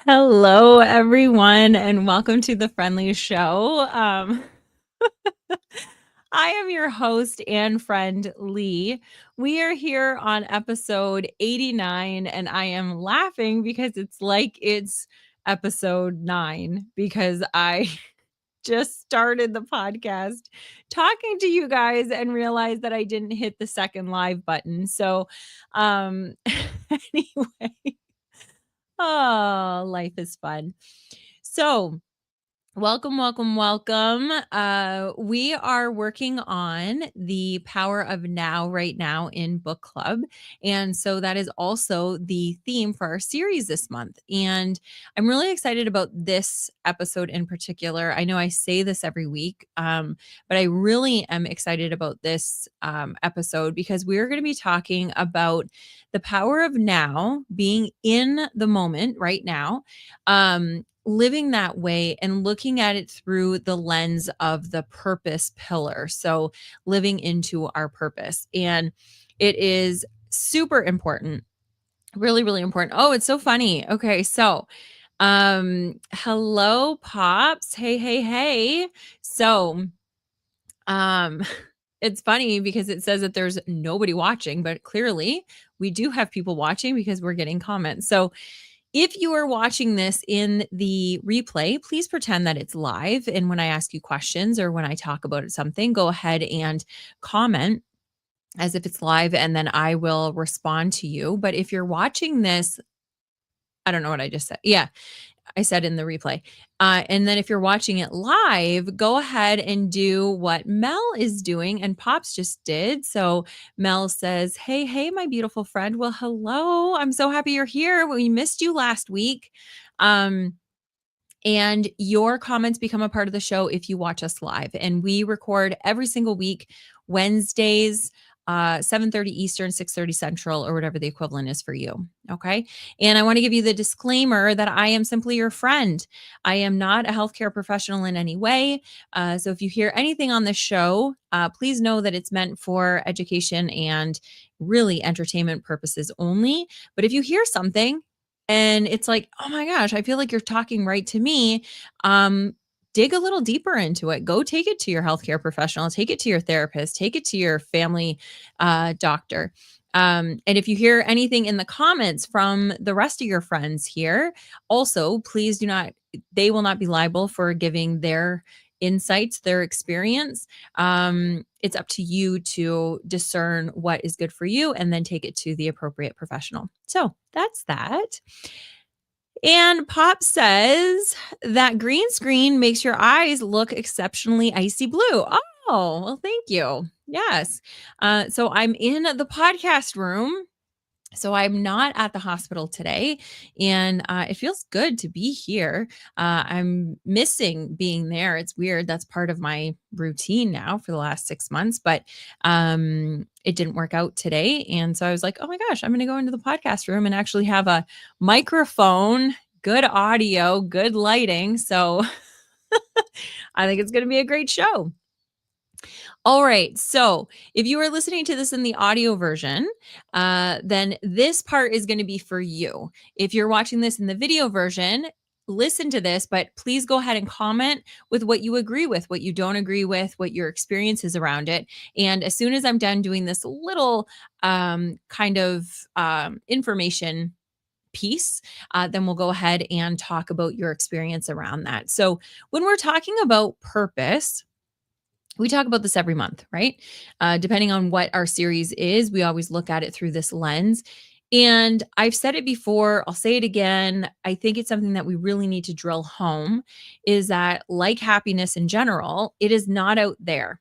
Hello, everyone, and welcome to the Friend Leigh Show. I am your host and friend, Leigh. We are here on episode 89, and I am laughing because it's like it's episode 9 because I just started the podcast talking to you guys and realized that I didn't hit the second live button. So, anyway, oh, life is fun. So, welcome, welcome, welcome. We are working on the power of now right now in book club. And so that is also the theme for our series this month. And I'm really excited about this episode in particular. I know I say this every week, but I really am excited about this episode because we're going to be talking about the power of now, being in the moment right now. Living that way and looking at it through the lens of the purpose pillar. So living into our purpose. And it is super important. Really, really important. Oh, it's so funny. Okay. So, hello Pops. Hey, hey, hey. So, um, it's funny because it says that there's nobody watching, but clearly we do have people watching because we're getting comments. So, if you are watching this in the replay, please pretend that it's live. And when I ask you questions or when I talk about something, go ahead and comment as if it's live, and then I will respond to you. But if you're watching this, I don't know what I just said. Yeah, I said in the replay. And then if you're watching it live, go ahead and do what Mel is doing and Pops just did. So Mel says, hey, hey, my beautiful friend. Well, hello. I'm so happy you're here. We missed you last week. And your comments become a part of the show if you watch us live. And we record every single week, Wednesdays, 7:30 Eastern, 6:30 Central, or whatever the equivalent is for you. Okay. And I want to give you the disclaimer that I am simply your friend. I am not a healthcare professional in any way. So if you hear anything on this show, please know that it's meant for education and really entertainment purposes only. But if you hear something and it's like, oh my gosh, I feel like you're talking right to me, dig a little deeper into it. Go take it to your healthcare professional, take it to your therapist, take it to your family doctor. And if you hear anything in the comments from the rest of your friends here, also please do not, they will not be liable for giving their insights, their experience. It's up to you to discern what is good for you and then take it to the appropriate professional. So that's that. And Pop says that green screen makes your eyes look exceptionally icy blue. Oh, well, thank you. Yes. So I'm in the podcast room. So I'm not at the hospital today, and it feels good to be here. I'm missing being there. It's weird. That's part of my routine now for the last 6 months, but it didn't work out today. And so I was like, oh my gosh, I'm going to go into the podcast room and actually have a microphone, good audio, good lighting. So I think it's going to be a great show. All right. So if you are listening to this in the audio version, then this part is going to be for you. If you're watching this in the video version, listen to this, but please go ahead and comment with what you agree with, what you don't agree with, what your experience is around it. And as soon as I'm done doing this little kind of information piece, then we'll go ahead and talk about your experience around that. So when we're talking about purpose, we talk about this every month, right? Depending on what our series is, we always look at it through this lens. And I've said it before, I'll say it again. I think it's something that we really need to drill home is that, like happiness in general, it is not out there.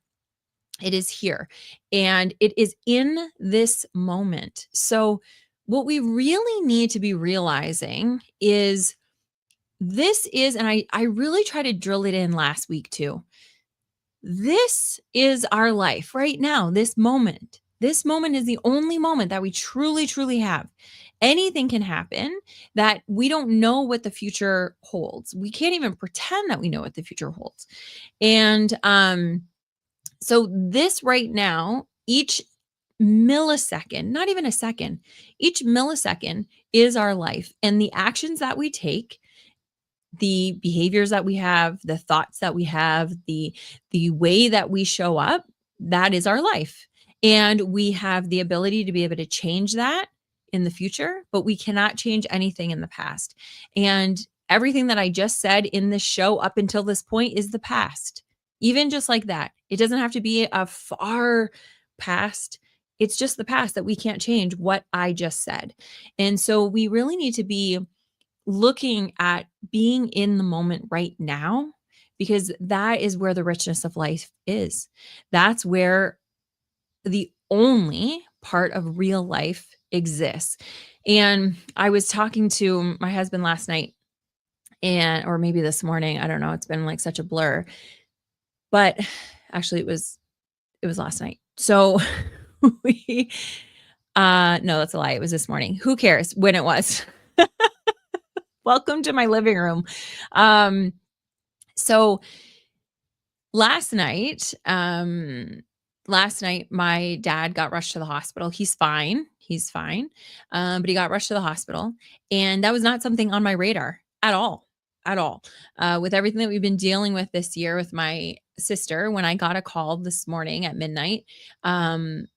It is here and it is in this moment. So, what we really need to be realizing is this is, and I really tried to drill it in last week too. This is our life right now, this moment. This moment is the only moment that we truly, truly have. Anything can happen that we don't know what the future holds. We can't even pretend that we know what the future holds. And so, this right now, each millisecond, not even a second, each millisecond is our life. And the actions that we take the behaviors that we have, the thoughts that we have, the way that we show up, that is our life. And we have the ability to be able to change that in the future, but we cannot change anything in the past. And everything that I just said in this show up until this point is the past. Even just like that. It doesn't have to be a far past. It's just the past that we can't change what I just said. And so we really need to be looking at being in the moment right now, because that is where the richness of life is. That's where the only part of real life exists. And I was talking to my husband last night, and or maybe this morning, I don't know, it's been like such a blur. But actually it was last night. So we no, that's a lie. It was this morning. Who cares when it was? Welcome to my living room. Um so last night, my dad got rushed to the hospital. He's fine. He's fine. But he got rushed to the hospital. And that was not something on my radar at all. At all. With everything that we've been dealing with this year with my sister, when I got a call this morning at midnight, um,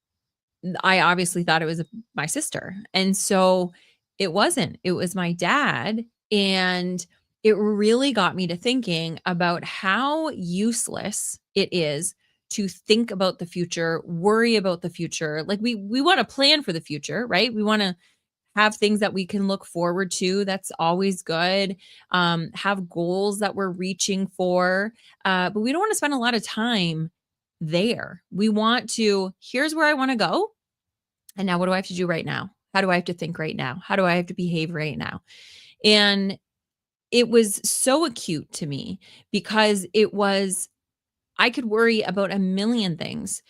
I obviously thought it was my sister. And so it wasn't. It was my dad. And it really got me to thinking about how useless it is to think about the future, worry about the future. Like we want to plan for the future, right? We want to have things that we can look forward to. That's always good. Have goals that we're reaching for. But we don't want to spend a lot of time there. We want to, here's where I want to go. And now what do I have to do right now? How do I have to think right now? How do I have to behave right now? And it was so acute to me because I could worry about a million things.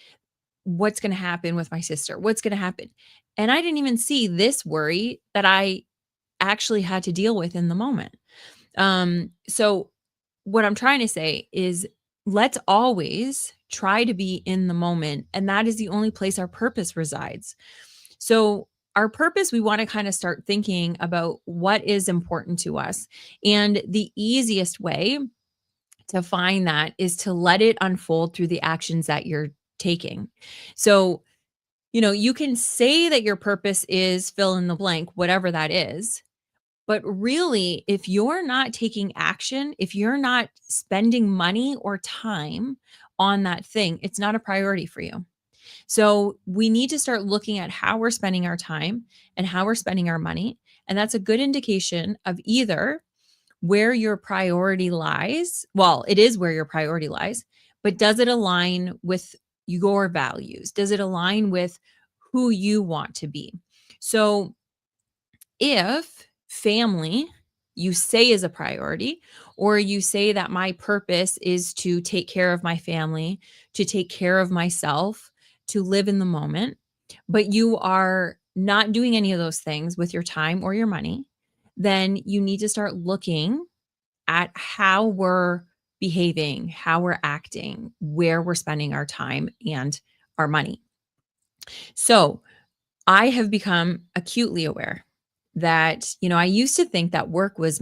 What's going to happen with my sister? What's going to happen? And I didn't even see this worry that I actually had to deal with in the moment. So what I'm trying to say is let's always try to be in the moment. And that is the only place our purpose resides. So, our purpose, we want to kind of start thinking about what is important to us. And the easiest way to find that is to let it unfold through the actions that you're taking. So, you can say that your purpose is fill in the blank, whatever that is. But really, if you're not taking action, if you're not spending money or time on that thing, it's not a priority for you. So we need to start looking at how we're spending our time and how we're spending our money. And that's a good indication of either where your priority lies. Well, it is where your priority lies, but does it align with your values? Does it align with who you want to be? So if family you say is a priority, or you say that my purpose is to take care of my family, to take care of myself, to live in the moment, but you are not doing any of those things with your time or your money, then you need to start looking at how we're behaving, how we're acting, where we're spending our time and our money. So, I have become acutely aware that, I used to think that work was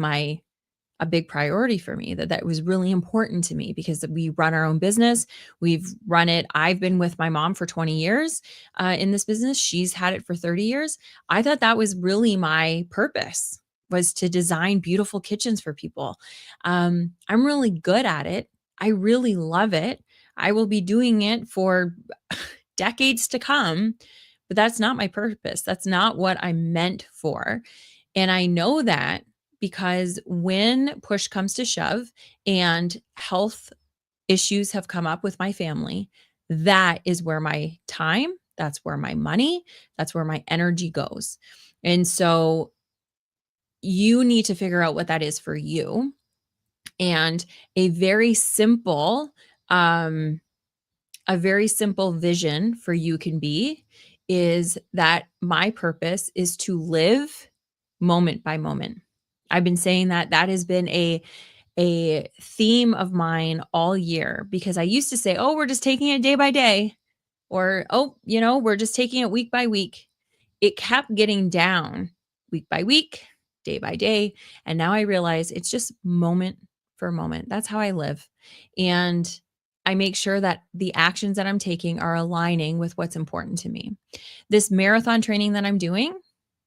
a big priority for me, that was really important to me because we run our own business. We've run it. I've been with my mom for 20 years in this business. She's had it for 30 years. I thought that was really my purpose, was to design beautiful kitchens for people. I'm really good at it. I really love it. I will be doing it for decades to come, but that's not my purpose. That's not what I'm meant for. And I know that because when push comes to shove and health issues have come up with my family, that is where my time, that's where my money, that's where my energy goes. And so you need to figure out what that is for you. And a very simple, um, a very simple vision for you can be is that my purpose is to live moment by moment. I've been saying that has been a theme of mine all year, because I used to say, "Oh, we're just taking it day by day," or, "Oh, we're just taking it week by week." It kept getting down week by week, day by day. And now I realize it's just moment for moment. That's how I live. And I make sure that the actions that I'm taking are aligning with what's important to me. This marathon training that I'm doing,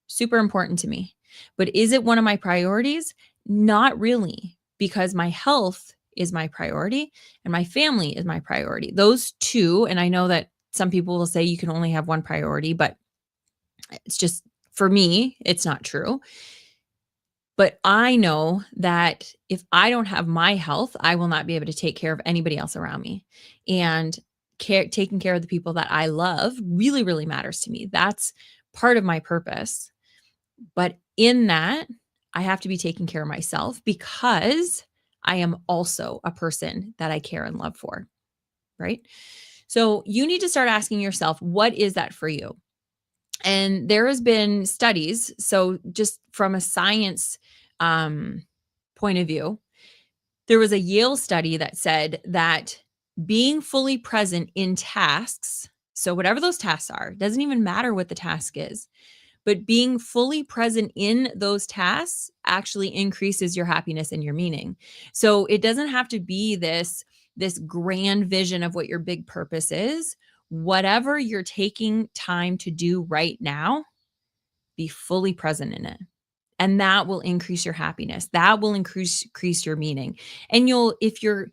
super important to me. But is it one of my priorities? Not really, because my health is my priority and my family is my priority. Those two, and I know that some people will say you can only have one priority, but it's just for me, it's not true. But I know that if I don't have my health, I will not be able to take care of anybody else around me. And taking care of the people that I love really, really matters to me. That's part of my purpose. But in that, I have to be taking care of myself because I am also a person that I care and love for, right? So you need to start asking yourself, what is that for you? And there has been studies, so just from a science um, point of view, there was a Yale study that said that being fully present in tasks, so whatever those tasks are, doesn't even matter what the task is, but being fully present in those tasks actually increases your happiness and your meaning. So it doesn't have to be this grand vision of what your big purpose is. Whatever you're taking time to do right now, be fully present in it. And that will increase your happiness. That will increase your meaning. And if you're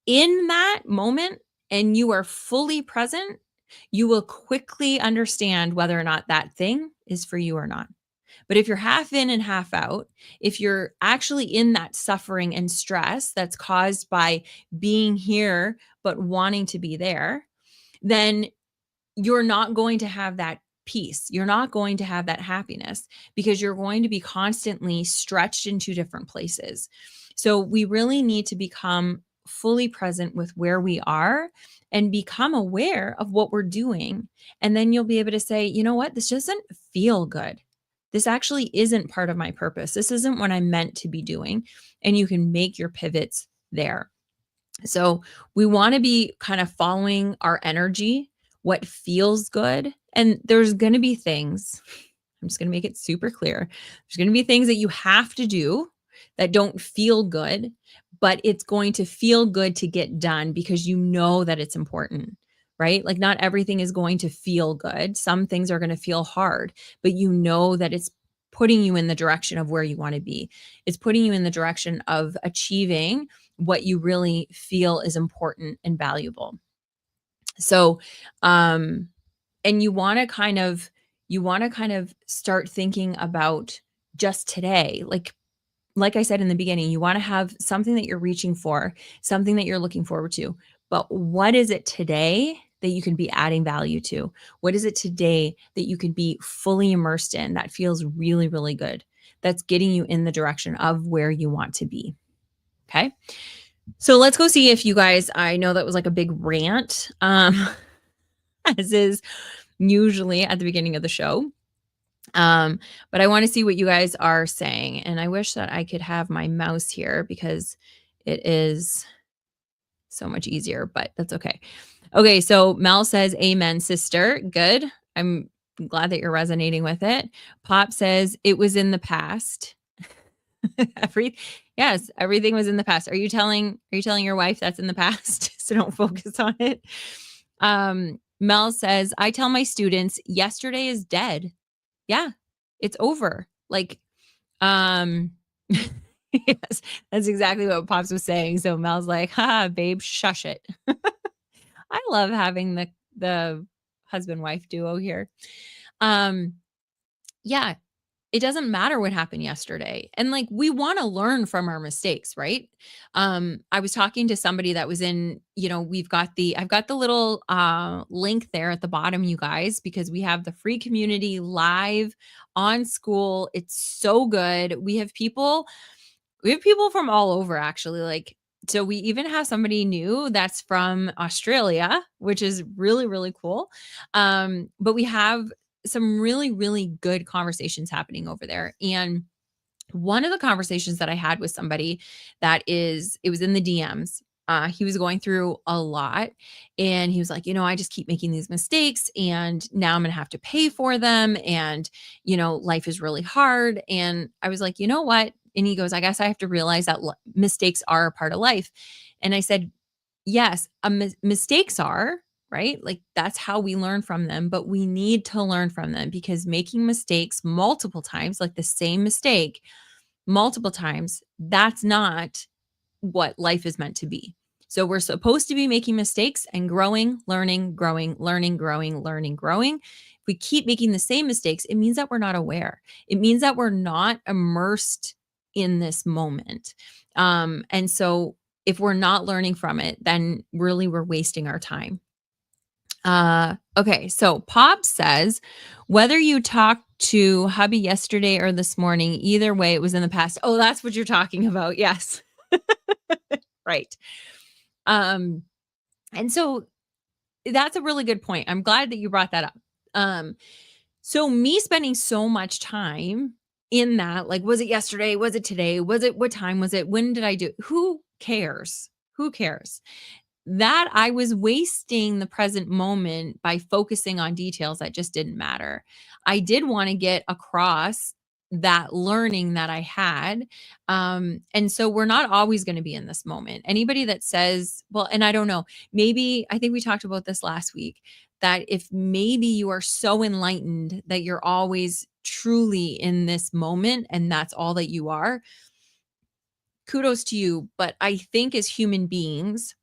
in that moment and you are fully present, you will quickly understand whether or not that thing is for you or not. But if you're half in and half out, if you're actually in that suffering and stress that's caused by being here but wanting to be there, then you're not going to have that peace. You're not going to have that happiness because you're going to be constantly stretched into different places. So we really need to become fully present with where we are and become aware of what we're doing. And then you'll be able to say, you know what? This doesn't feel good. This actually isn't part of my purpose. This isn't what I'm meant to be doing. And you can make your pivots there. So we want to be kind of following our energy, what feels good. And there's going to be things, I'm just going to make it super clear. There's going to be things that you have to do that don't feel good, but it's going to feel good to get done because you know that it's important, right? Like not everything is going to feel good. Some things are going to feel hard, but you know that it's putting you in the direction of where you want to be. It's putting you in the direction of achieving what you really feel is important and valuable. So, and you want to kind of start thinking about just today. Like I said in the beginning, you want to have something that you're reaching for, something that you're looking forward to. But what is it today that you can be adding value to? What is it today that you can be fully immersed in that feels really, really good? That's getting you in the direction of where you want to be. Okay. So let's go see if you guys, I know that was like a big rant, as is usually at the beginning of the show. But I want to see what you guys are saying. And I wish that I could have my mouse here because it is so much easier, but that's okay. Okay, so Mel says, amen, sister. Good. I'm glad that you're resonating with it. Pop says, it was in the past. Yes, everything was in the past. Are you telling your wife that's in the past? So don't focus on it. Mel says, I tell my students yesterday is dead. Yeah, it's over. Like, um, yes, that's exactly what Pops was saying. So Mel's like, ha, babe, shush it. I love having the husband wife duo here. Um, yeah, it doesn't matter what happened yesterday. And like we want to learn from our mistakes, right? I was talking to somebody that was in, I've got the little link there at the bottom, you guys, because we have the free community live on School. It's so good. We have people from all over actually. Like, so we even have somebody new that's from Australia, which is really, really cool. But we have some really, really good conversations happening over there. And one of the conversations that I had with somebody it was in the DMs. He was going through a lot and he was like, I just keep making these mistakes and now I'm going to have to pay for them. And, life is really hard. And I was like, you know what? And he goes, I guess I have to realize that mistakes are a part of life. And I said, yes, mistakes are, right? Like that's how we learn from them, but we need to learn from them because making mistakes multiple times, like the same mistake multiple times, that's not what life is meant to be. So we're supposed to be making mistakes and growing, learning, growing, learning, growing, learning, growing. If we keep making the same mistakes, it means that we're not aware. It means that we're not immersed in this moment. And so if we're not learning from it, then really we're wasting our time. Okay, so Pop says, whether you talked to hubby yesterday or this morning, either way, it was in the past. Oh, that's what you're talking about. Yes. Right. Um, and so that's a really good point. I'm glad that you brought that up. Um, so me spending so much time in that, like, was it yesterday? Was it today? Was it what time was it? When did I do? Who cares? Who cares? That I was wasting the present moment by focusing on details that just didn't matter. I did want to get across that learning that I had. And so we're not always going to be in this moment. Anybody that says, well, and I don't know, maybe I think we talked about this last week that if maybe you are so enlightened that you're always truly in this moment and that's all that you are, kudos to you. But I think as human beings,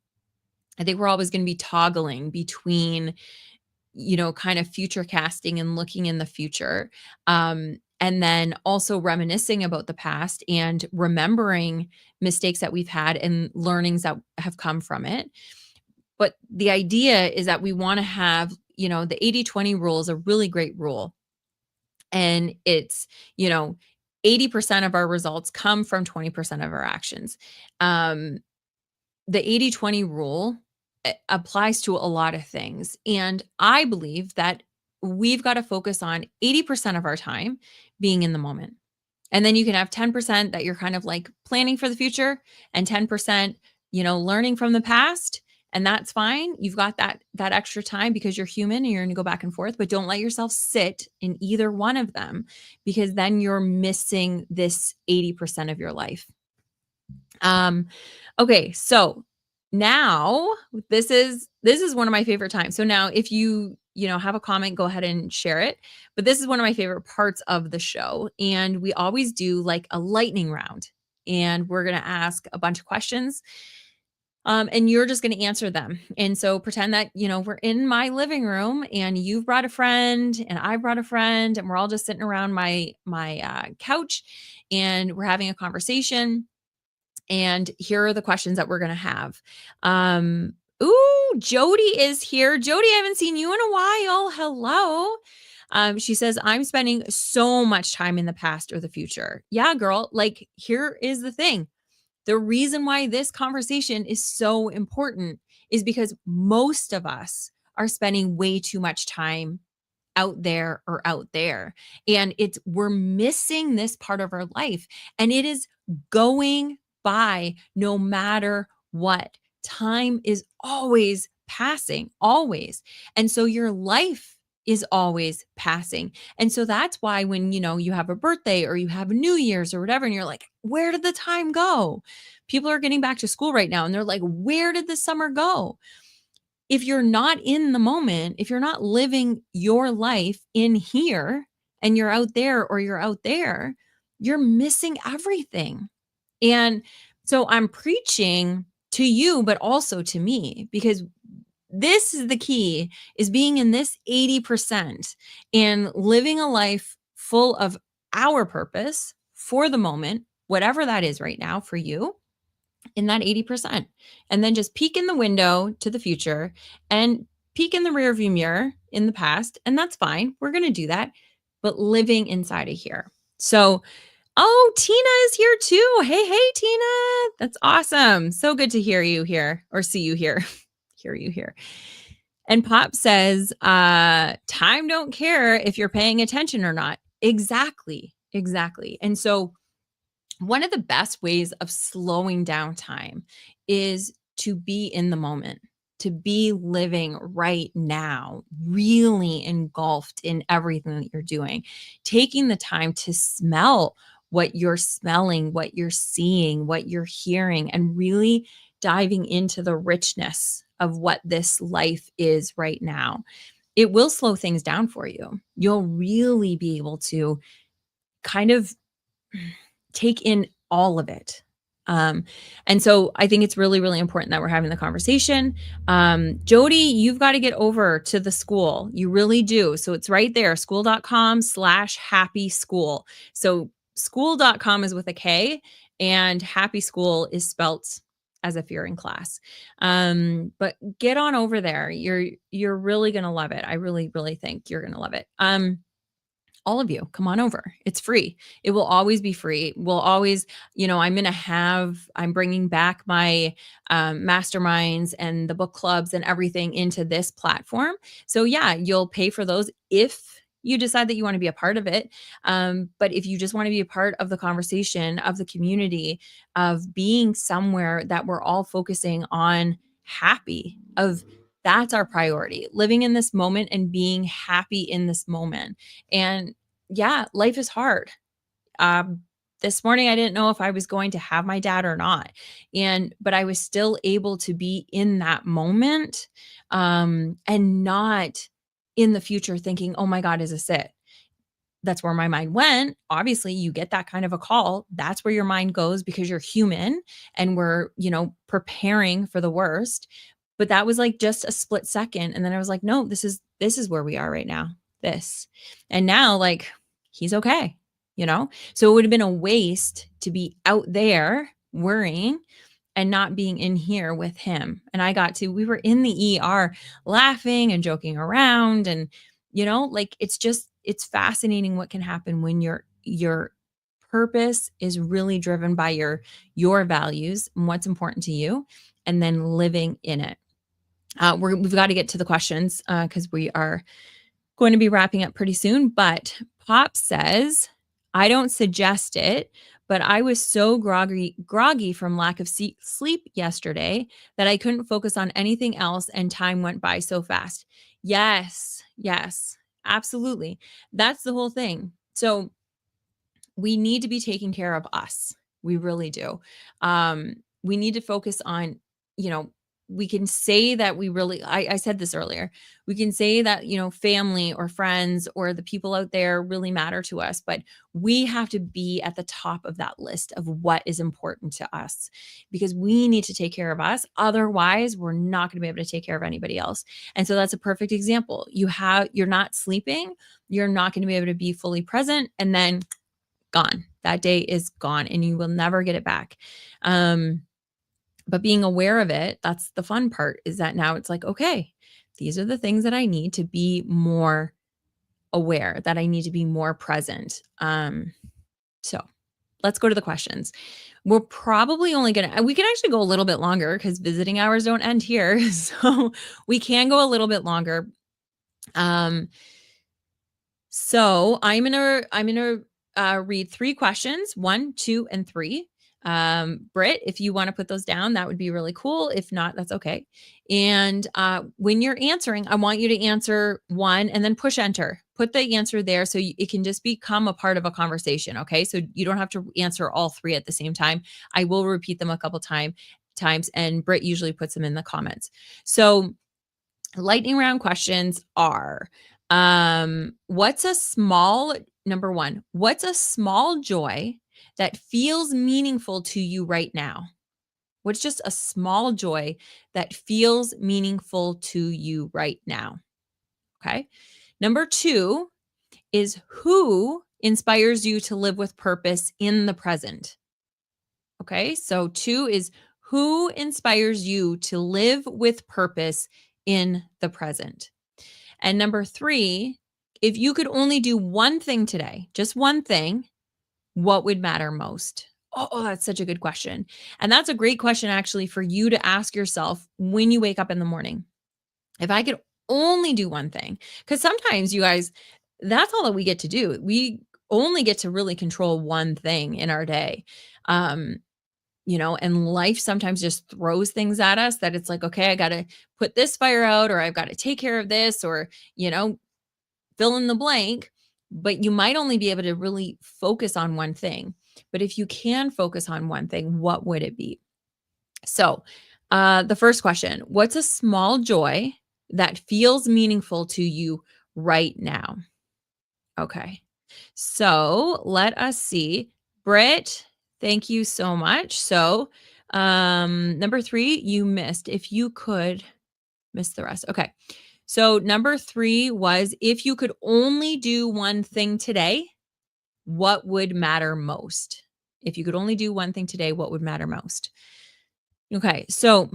I think we're always going to be toggling between, kind of future casting and looking in the future. And then also reminiscing about the past and remembering mistakes that we've had and learnings that have come from it. But the idea is that we want to have, the 80/20 rule is a really great rule. And it's, 80% of our results come from 20% of our actions. Um, the 80/20 rule applies to a lot of things. And I believe that we've got to focus on 80% of our time being in the moment. And then you can have 10% that you're kind of like planning for the future and 10%, learning from the past. And that's fine. You've got that extra time because you're human and you're going to go back and forth, but don't let yourself sit in either one of them because then you're missing this 80% of your life. Okay, so now this is one of my favorite times. So now if you have a comment, go ahead and share it. But this is one of my favorite parts of the show. And we always do like a lightning round. And we're gonna ask a bunch of questions. And you're just gonna answer them. And so pretend that, we're in my living room and you've brought a friend and I brought a friend, and we're all just sitting around my couch and we're having a conversation. And here are the questions that we're going to have. Jody is here. Jody, I haven't seen you in a while. Hello. She says, I'm spending so much time in the past or the future. Yeah, girl. Like, here is the thing. The reason why this conversation is so important is because most of us are spending way too much time out there or out there. And we're missing this part of our life. And it is going by no matter what. Time is always passing, always. And so your life is always passing. And so that's why when, you have a birthday or you have a New Year's or whatever, and you're like, where did the time go? People are getting back to school right now and they're like, where did the summer go? If you're not in the moment, if you're not living your life in here and you're out there or you're out there, you're missing everything. And so I'm preaching to you, but also to me, because this is the key, is being in this 80% and living a life full of our purpose for the moment, whatever that is right now for you, in that 80%. And then just peek in the window to the future and peek in the rearview mirror in the past. And that's fine. We're going to do that, but living inside of here. So, oh, Tina is here too. Hey, Tina. That's awesome. So good to hear you here or see you here. Hear you here. And Pop says, time don't care if you're paying attention or not. Exactly. And so one of the best ways of slowing down time is to be in the moment, to be living right now, really engulfed in everything that you're doing, taking the time to smell what you're smelling, what you're seeing, what you're hearing, and really diving into the richness of what this life is right now. It will slow things down for you. You'll really be able to kind of take in all of it. Um, and so I think it's really, really important that we're having the conversation. Jody, you've got to get over to the school. You really do. So it's right there, school.com/happy school. So school.com is with a K and happy school is spelt as if you're in class. But get on over there. You're really going to love it. I really, really think you're going to love it. All of you, come on over. It's free. It will always be free. We'll always, I'm bringing back my masterminds and the book clubs and everything into this platform. So yeah, you'll pay for those if you decide that you want to be a part of it. But if you just want to be a part of the conversation, of the community, of being somewhere that we're all focusing on happy, of that's our priority, living in this moment and being happy in this moment. And yeah, life is hard. Um, this morning, I didn't know if I was going to have my dad or not. But I was still able to be in that moment, and not in the future thinking, oh my God, is this it? That's where my mind went. Obviously, you get that kind of a call. That's where your mind goes because you're human and we're, preparing for the worst. But that was like just a split second. And then I was like, no, this is where we are right now. This. And now like he's okay. So it would have been a waste to be out there worrying and not being in here with him. And we were in the ER laughing and joking around and like it's fascinating what can happen when your purpose is really driven by your values and what's important to you and then living in it. We've got to get to the questions because we are going to be wrapping up pretty soon. But Pop says, I don't suggest it, but I was so groggy from lack of sleep yesterday that I couldn't focus on anything else and time went by so fast. Yes, absolutely. That's the whole thing. So we need to be taking care of us. We really do. We need to focus on, you know, we can say that I said this earlier, we can say that, family or friends or the people out there really matter to us, but we have to be at the top of that list of what is important to us because we need to take care of us. Otherwise, we're not going to be able to take care of anybody else. And so that's a perfect example. You're not sleeping, you're not going to be able to be fully present, and then gone. That day is gone and you will never get it back. But being aware of it, that's the fun part, is that now it's like, okay, these are the things that I need to be more aware, that I need to be more present. So let's go to the questions. We're probably we can actually go a little bit longer because visiting hours don't end here. So we can go a little bit longer. So I'm gonna read 3 questions, 1, 2, and 3. Britt, if you want to put those down, that would be really cool. If not, that's okay. And when you're answering, I want you to answer 1 and then push enter. Put the answer there so it can just become a part of a conversation. Okay, so you don't have to answer all 3 at the same time. I will repeat them a couple times, and Britt usually puts them in the comments. So lightning round questions are, number 1, what's a small joy that feels meaningful to you right now? What's just a small joy that feels meaningful to you right now? Okay. Number 2 is, who inspires you to live with purpose in the present? Okay. So 2 is, who inspires you to live with purpose in the present? And number 3, if you could only do one thing today, just one thing, what would matter most? Oh, that's such a good question. And that's a great question actually for you to ask yourself when you wake up in the morning. If I could only do one thing, because sometimes you guys, that's all that we get to do. We only get to really control one thing in our day. and life sometimes just throws things at us that it's like, okay, I got to put this fire out, or I've got to take care of this, or, fill in the blank. But you might only be able to really focus on one thing. But if you can focus on one thing, what would it be? So, the first question: what's a small joy that feels meaningful to you right now? Okay. So let us see. Britt, thank you so much. So, number three, you missed. If you could miss the rest. Okay. So, number three was, if you could only do one thing today, what would matter most? If you could only do one thing today, what would matter most? Okay. So,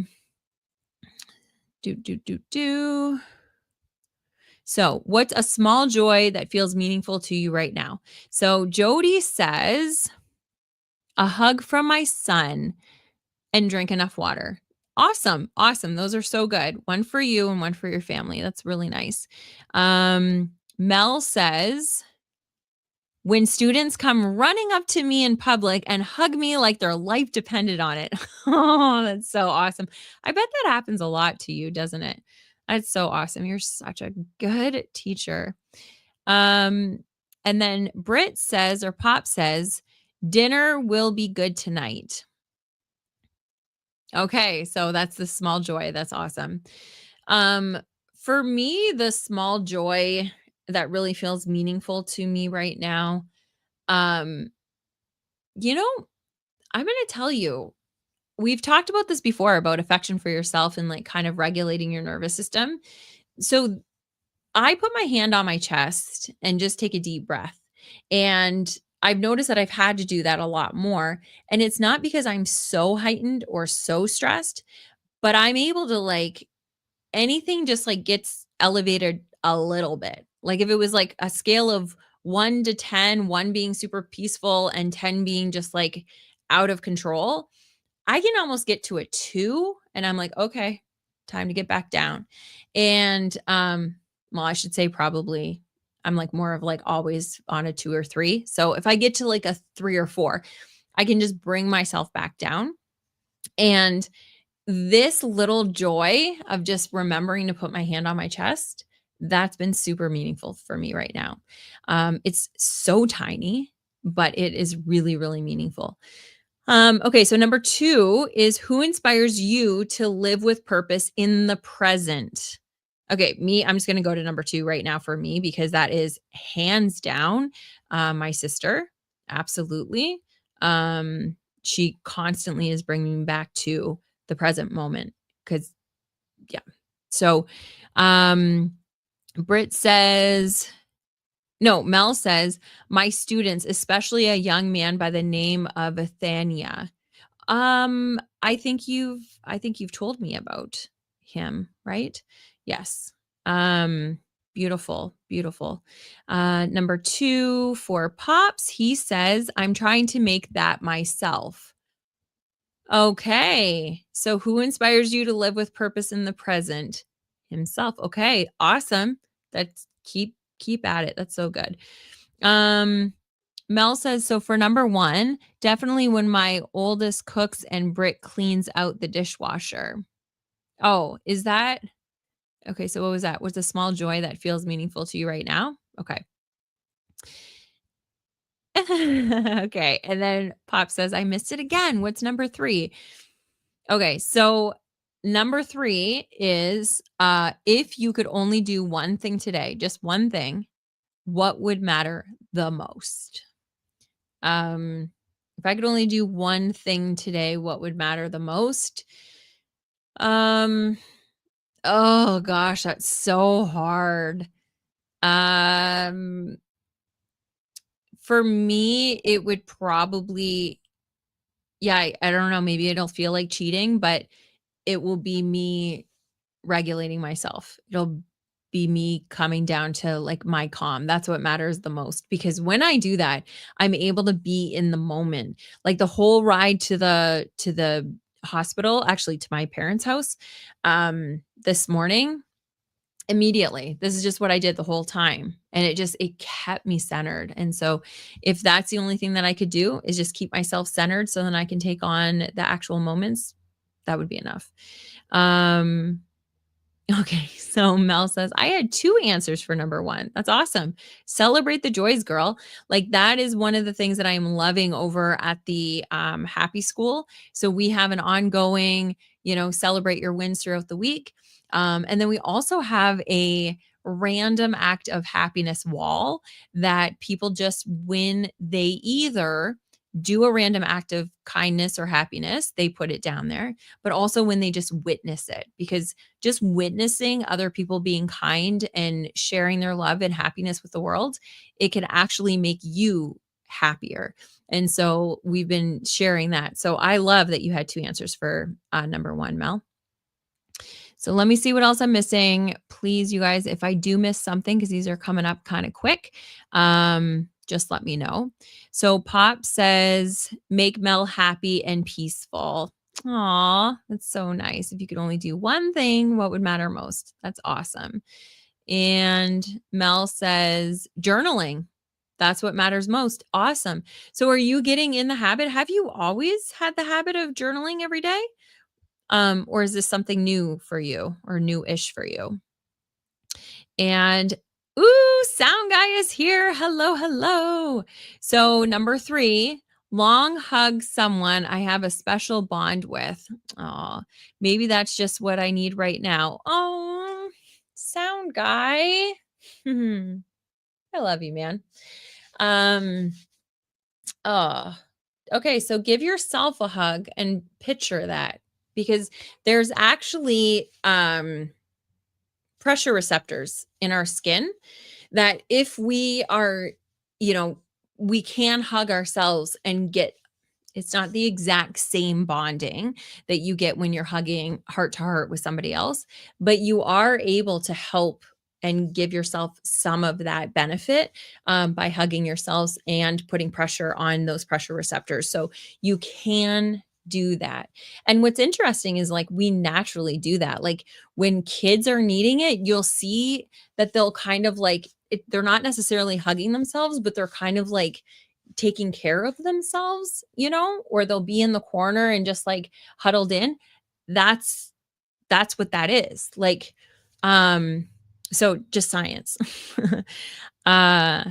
do. So, what's a small joy that feels meaningful to you right now? So, Jody says, a hug from my son and drink enough water. Awesome. Awesome. Those are so good. One for you and one for your family. That's really nice. Mel says, when students come running up to me in public and hug me like their life depended on it. Oh, that's so awesome. I bet that happens a lot to you, doesn't it? That's so awesome. You're such a good teacher. Um, and then Britt says, or Pop says, dinner will be good tonight. Okay, so that's the small joy. That's awesome. Um, for me, the small joy that really feels meaningful to me right now, um, you know, I'm going to tell you, we've talked about this before about affection for yourself and like kind of regulating your nervous system. So I put my hand on my chest and just take a deep breath. And I've noticed that I've had to do that a lot more. And it's not because I'm so heightened or so stressed, but I'm able to like anything just like gets elevated a little bit. Like if it was like a scale of 1 to 10, 1 being super peaceful and 10 being just like out of control, I can almost get to a 2 and I'm like, okay, time to get back down. And well, I should say probably I'm like more of like always on a 2 or 3. So if I get to like a 3 or 4, I can just bring myself back down. And this little joy of just remembering to put my hand on my chest, that's been super meaningful for me right now. It's so tiny, but it is really, really meaningful. Okay, so number 2 is, who inspires you to live with purpose in the present? Okay, me, I'm just gonna go to number 2 right now for me because that is hands down, my sister. Absolutely. She constantly is bringing me back to the present moment because, yeah. So, um, Britt says, no, Mel says, my students, especially a young man by the name of Athania. I think you've told me about him, right? Yes. Um, beautiful, beautiful. Number 2 for Pops, he says, I'm trying to make that myself. Okay. So who inspires you to live with purpose in the present? Himself. Okay. Awesome. That's keep at it. That's so good. Um Mel says, so for number 1, definitely when my oldest cooks and Britt cleans out the dishwasher. Oh, is that okay? So what was that? What's a small joy that feels meaningful to you right now? Okay. Okay. And then Pop says, I missed it again. What's number 3? Okay. So number 3 is, if you could only do one thing today, just one thing, what would matter the most? If I could only do one thing today, what would matter the most? Um, oh gosh, that's so hard. Um, for me, it would probably, yeah, I don't know, maybe it'll feel like cheating, but it will be me regulating myself. It'll be me coming down to like my calm. That's what matters the most, because when I do that, I'm able to be in the moment. Like the whole ride to the hospital, actually to my parents' house, this morning, Immediately. This is just what I did the whole time. And it kept me centered. And so if that's the only thing that I could do is just keep myself centered so then I can take on the actual moments, that would be enough. Um, Okay, so Mel says, I had two answers for number one. That's awesome. Celebrate the joys, girl. Like that is one of the things that I am loving over at the Happy School. So we have an ongoing, celebrate your wins throughout the week. And then we also have a random act of happiness wall that people just, when they either do a random act of kindness or happiness, they put it down there, but also when they just witness it, because just witnessing other people being kind and sharing their love and happiness with the world, it can actually make you happier. And so we've been sharing that. So I love that you had two answers for number one, Mel. So let me see what else I'm missing. Please, you guys, if I do miss something, because these are coming up kind of quick, just let me know. So Pop says, make Mel happy and peaceful. Aw, that's so nice. If you could only do one thing, what would matter most? That's awesome. And Mel says, journaling. That's what matters most. Awesome. So are you getting in the habit? Have you always had the habit of journaling every day? Or is this something new for you or new-ish for you? And sound guy is here. Hello, hello. So number 3, long hug someone I have a special bond with. Oh, maybe that's just what I need right now. Oh, sound guy. I love you, man. Oh, okay. So give yourself a hug and picture that, because there's actually pressure receptors in our skin that if we are, you know, we can hug ourselves and get, it's not the exact same bonding that you get when you're hugging heart to heart with somebody else, but you are able to help and give yourself some of that benefit by hugging yourselves and putting pressure on those pressure receptors. So you can do that. And what's interesting is like we naturally do that. Like when kids are needing it, you'll see that they'll kind of like they're not necessarily hugging themselves, but they're kind of like taking care of themselves, or they'll be in the corner and just like huddled in. That's what that is. Like so just science. uh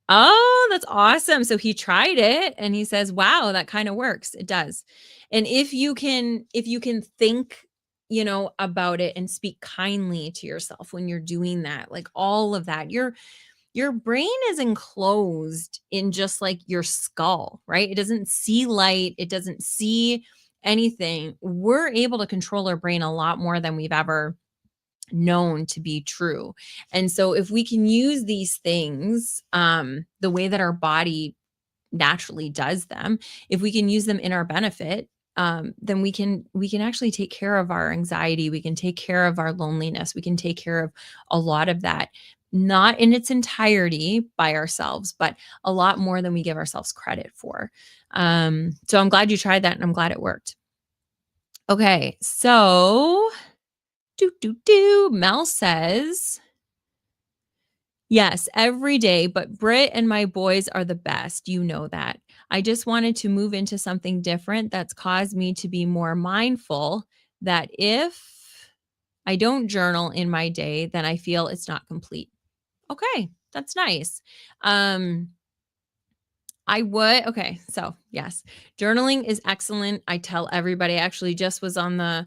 oh, that's awesome. So he tried it and he says, "Wow, that kind of works." It does. And if you can think, about it and speak kindly to yourself when you're doing that, like all of that, your brain is enclosed in just like your skull, right? It doesn't see light, it doesn't see anything. We're able to control our brain a lot more than we've ever known to be true. And so if we can use these things the way that our body naturally does them, if we can use them in our benefit, then we can actually take care of our anxiety, we can take care of our loneliness, we can take care of a lot of that, not in its entirety by ourselves, but a lot more than we give ourselves credit for. So I'm glad you tried that and I'm glad it worked. Okay, so Mel says, yes, every day, but Britt and my boys are the best. You know that. I just wanted to move into something different that's caused me to be more mindful that if I don't journal in my day, then I feel it's not complete. Okay, that's nice. Okay, so yes, journaling is excellent. I tell everybody, I actually just was on the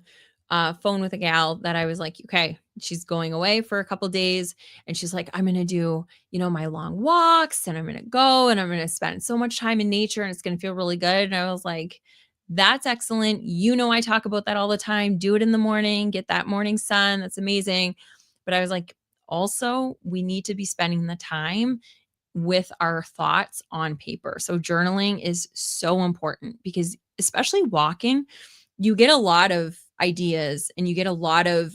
phone with a gal that I was like, okay, she's going away for a couple days. And she's like, I'm going to do, my long walks and I'm going to go and I'm going to spend so much time in nature and it's going to feel really good. And I was like, that's excellent. I talk about that all the time. Do it in the morning, get that morning sun. That's amazing. But I was like, also, we need to be spending the time with our thoughts on paper. So journaling is so important because especially walking, you get a lot of ideas and you get a lot of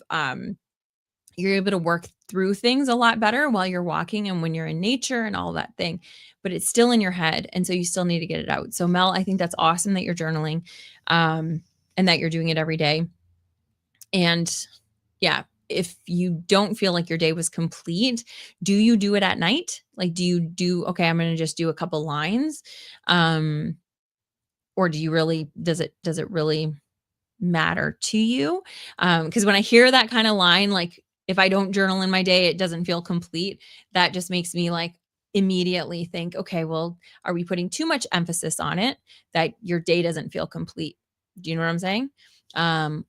you're able to work through things a lot better while you're walking and when you're in nature and all that thing, but it's still in your head and so you still need to get it out. So Mel, I think that's awesome that you're journaling and that you're doing it every day. And yeah, if you don't feel like your day was complete, do you do it at night? Like, do you do, okay, I'm going to just do a couple lines? Um, or do you really, does it really matter to you? Because when I hear that kind of line, like if I don't journal in my day, it doesn't feel complete. That just makes me like immediately think, okay, well, are we putting too much emphasis on it that your day doesn't feel complete? Do you know what I'm saying?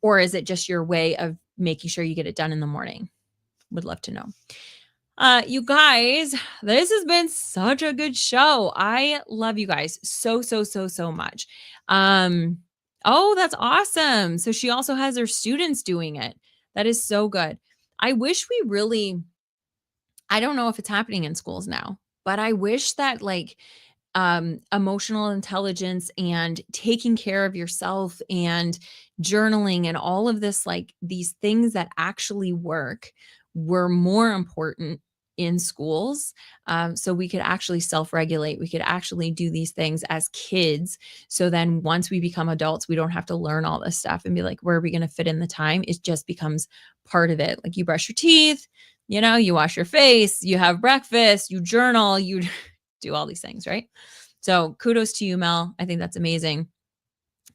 Or is it just your way of making sure you get it done in the morning? Would love to know. You guys, this has been such a good show. I love you guys so, so, so, so much. Um, oh, that's awesome. So she also has her students doing it. That is so good. I wish we really, I don't know if it's happening in schools now, but I wish that like emotional intelligence and taking care of yourself and journaling and all of this, like these things that actually work, were more important in schools. So we could actually self regulate. We could actually do these things as kids. So then once we become adults, we don't have to learn all this stuff and be like, where are we going to fit in the time? It just becomes part of it. Like you brush your teeth, you wash your face, you have breakfast, you journal, you do all these things, right? So kudos to you, Mel. I think that's amazing.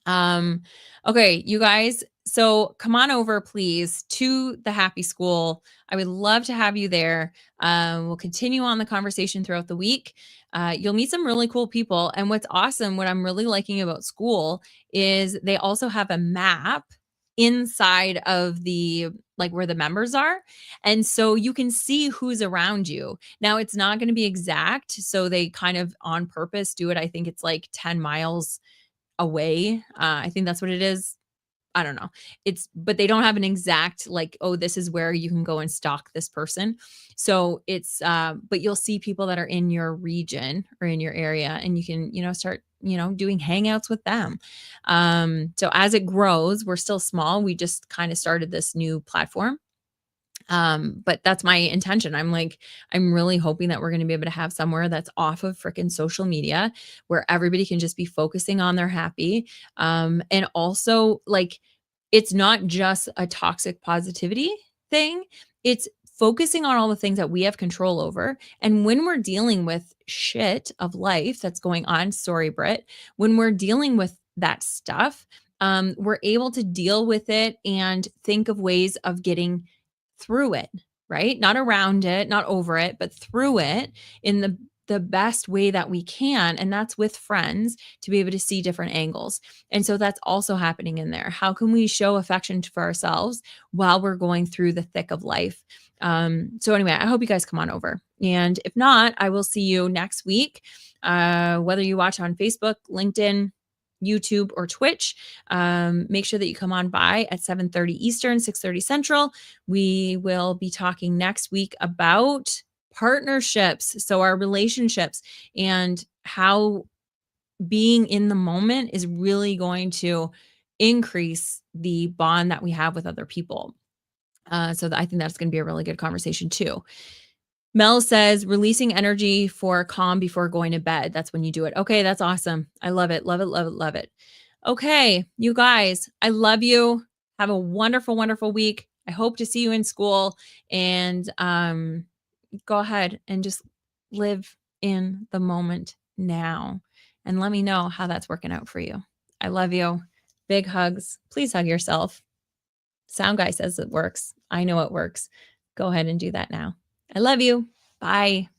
Um, okay, you guys. So come on over, please, to the Happy School. I would love to have you there. We'll continue on the conversation throughout the week. You'll meet some really cool people. And what's awesome, what I'm really liking about school is they also have a map inside of the like where the members are. And so you can see who's around you. Now it's not going to be exact. So they kind of on purpose do it. I think it's like 10 miles away. I think that's what it is. I don't know. But they don't have an exact like, oh, this is where you can go and stalk this person. So it's, but you'll see people that are in your region or in your area and you can, start, doing hangouts with them. So as it grows, we're still small. We just kind of started this new platform. But that's my intention. I'm really hoping that we're going to be able to have somewhere that's off of freaking social media where everybody can just be focusing on their happy. And also like, it's not just a toxic positivity thing. It's focusing on all the things that we have control over. And when we're dealing with shit of life that's going on, sorry, Britt, when we're dealing with that stuff, we're able to deal with it and think of ways of getting through it, right? Not around it, not over it, but through it in the best way that we can, and that's with friends to be able to see different angles. And so that's also happening in there. How can we show affection for ourselves while we're going through the thick of life? So anyway, I hope you guys come on over. And if not, I will see you next week. Whether you watch on Facebook, LinkedIn, YouTube, or Twitch, make sure that you come on by at 7:30 Eastern, 6:30 Central. We will be talking next week about partnerships, so our relationships, and how being in the moment is really going to increase the bond that we have with other people. I think that's going to be a really good conversation too. Mel says releasing energy for calm before going to bed. That's when you do it. Okay, that's awesome. I love it. Love it. Love it. Love it. Okay, you guys, I love you. Have a wonderful, wonderful week. I hope to see you in school and go ahead and just live in the moment now and let me know how that's working out for you. I love you. Big hugs. Please hug yourself. Sound guy says it works. I know it works. Go ahead and do that now. I love you. Bye.